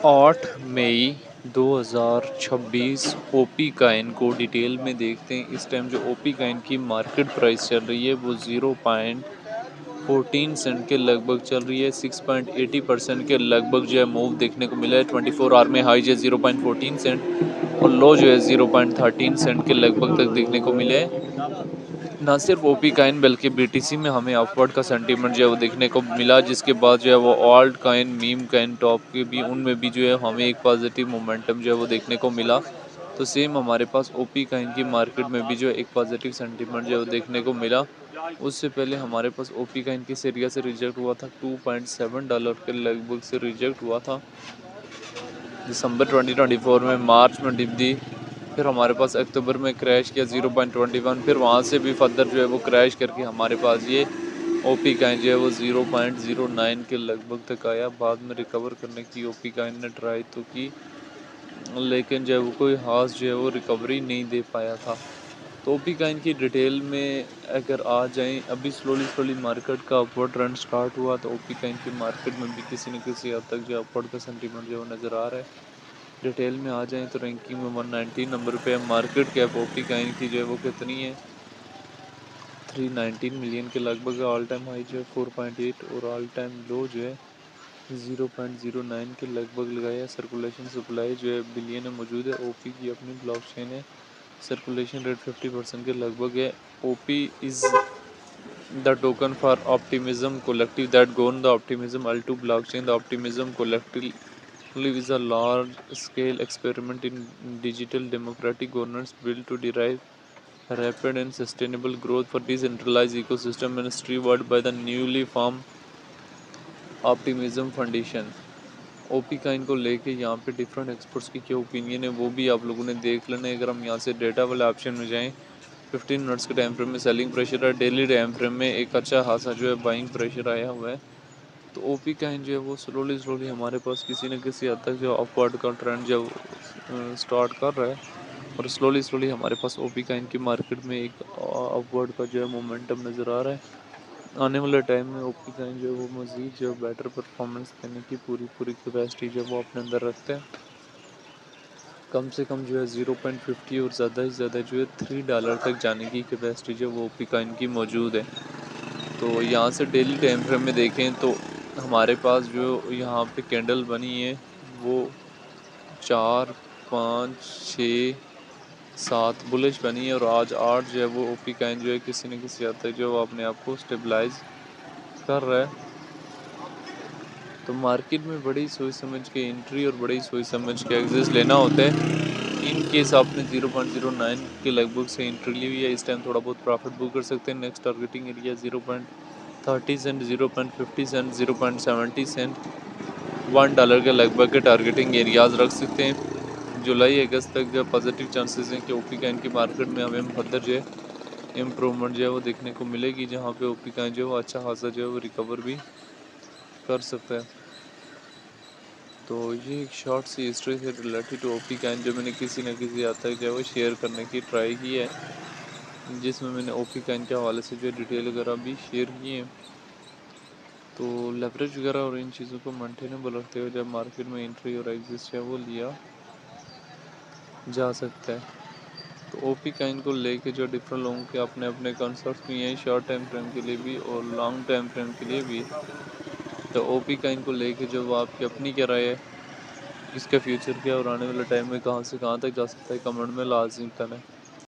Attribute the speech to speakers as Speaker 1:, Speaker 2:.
Speaker 1: 8 मई 2026 OP coin को detail में देखते हैं। इस टाइम जो ओपी काइन की मार्केट प्राइस चल रही है वो 0.14 सेंट के लगभग चल रही है। 6.80% के लगभग जो है मूव देखने को मिला है। 24 आवर में हाई जो है 0.14 सेंट और लो जो है 0.13 सेंट के लगभग तक देखने को मिले हैं। ना सिर्फ ओपी काइन बल्कि बीटीसी में हमें अपवर्ड का सेंटीमेंट जो है वो देखने को मिला, जिसके बाद जो है वो alt coin, meme coin, top के भी उनमें भी जो है हमें एक पॉजिटिव मोमेंटम जो है वो देखने को मिला। तो सेम हमारे पास ओपी काइन की मार्केट में भी जो है एक पॉजिटिव सेंटीमेंट जो है वो देखने को मिला। उससे पहले हमारे पास ओपी काइन किस एरिया से रिजेक्ट हुआ था, $2.7 के लगभग से रिजेक्ट हुआ था दिसंबर 2024 में। मार्च में डिप दी, फिर हमारे पास अक्टूबर में क्रैश किया 0.21, फिर वहाँ से भी फर्दर जो है वो क्रैश करके हमारे पास ये ओपी काइन जो है वो 0.09 के लगभग तक आया। बाद में रिकवर करने की ओपी काइन ने ट्राई तो की, लेकिन जो है वो कोई खास जो है वो रिकवरी नहीं दे पाया था। तो ओपी काइन की डिटेल में अगर आ जाएं, अभी स्लोली स्लोली मार्केट का अपवर्ड ट्रेंड स्टार्ट हुआ, तो ओपी काइन की मार्केट में भी किसी न किसी हद तक जो अपवर्ड का सेंटीमेंट जो है वो नज़र आ रहा है। डिटेल में आ जाएं तो रैंकिंग में 119 नंबर पे है। मार्केट कैप ओपी काइन की जो है वो कितनी है, 319 मिलियन के लगभग है। ऑल टाइम हाई जो है 4.8 और ऑल टाइम लो जो है 0.09 के लगभग लगाया। सर्कुलेशन सप्लाई जो है बिलियन में मौजूद है। ओपी की अपनी ब्लॉकचेन है, सर्कुलेशन रेट 50% के लगभग है। OP is the token for optimism collective that governs the optimism L2 blockchain. The optimism collective is a large-scale experiment in digital democratic governance built to derive rapid and sustainable growth for decentralized ecosystem and stewarded by the newly formed Optimism Foundation. OP coin को लेके यहाँ पे different experts की क्या opinion है वो भी आप लोगों ने देख लेना है। अगर हम यहाँ से डेटा वाले ऑप्शन में जाएं, 15 मिनट्स के टाइम फ्रेम में सेलिंग प्रेशर है, डेली टाइम फ्रेम में एक अच्छा खासा जो है बाइंग प्रेशर आया हुआ है। तो ओपी काइन जो है वो स्लोली स्लोली हमारे पास किसी न किसी हद तक जो अपवर्ड का ट्रेंड जो स्टार्ट कर रहा है, और स्लोली स्लोली हमारे पास ओपी काइन की मार्केट में एक अपवर्ड का जो है मोमेंटम नज़र आ रहा है। आने वाले टाइम में ओपी काइन जो है वो मज़ीद जो बेटर परफॉर्मेंस देने की पूरी पूरी कैपेसिटी जो है वो अपने अंदर रखते हैं। कम से कम जो है 0.50 और ज़्यादा से ज़्यादा जो है $3 तक जाने की कैपेसिटी जो वो ओपी काइन की मौजूद है। तो यहाँ से डेली टाइम फ्रेम में देखें तो हमारे पास जो यहाँ पे कैंडल बनी है वो 4, 5, 6, 7 बुलिश बनी है, और आज 8 जो है वो ओपी काइन जो है किसी न किसी हद तक जो वो अपने आप को स्टेबलाइज कर रहा है। तो मार्केट में बड़ी सोच समझ के एंट्री और बड़ी सोच समझ के एग्जिट लेना होता है। इन केस आपने 0.09 के लगभग से एंट्री ली हुई है, इस टाइम थोड़ा बहुत प्रॉफिट बुक कर सकते हैं। Next targeting area 0.30 cent, 0.50 cent, 0.70 cent, $1 के लगभग के टारगेटिंग एरियाज रख सकते हैं। जुलाई अगस्त तक जो पॉजिटिव चांसेस हैं कि ओपी काइन की मार्केट में हमें फर्दर जो है इम्प्रूवमेंट जो है वो देखने को मिलेगी, जहाँ पे ओपी काइन जो है वो अच्छा खासा जो है वो रिकवर भी कर सकता है। तो ये एक शॉर्ट सी हिस्ट्री से रिलेटेड ओपी काइन जो मैंने किसी न किसी हद तक जो है वो शेयर करने की ट्राई की है, जिसमें मैंने ओपी काइन के हवाले से जो डिटेल वगैरह भी शेयर की है। तो लेवरेज वगैरह और इन चीज़ों को मेंटेनेबल रखते हुए जब मार्केट में एंट्री और एग्जिट है वो लिया जा सकता है। तो ओपी काइन को लेके जो डिफरेंट लोगों के अपने अपने कंसेप्ट भी हैं, शॉर्ट टाइम फ्रेम के लिए भी और लॉन्ग टाइम फ्रेम के लिए भी। तो ओपी काइन को लेके जो आपकी अपनी क्या राय है, इसका फ्यूचर क्या और आने वाले टाइम में कहाँ से कहाँ तक जा सकता है, कमेंट में लाजमी बताना है।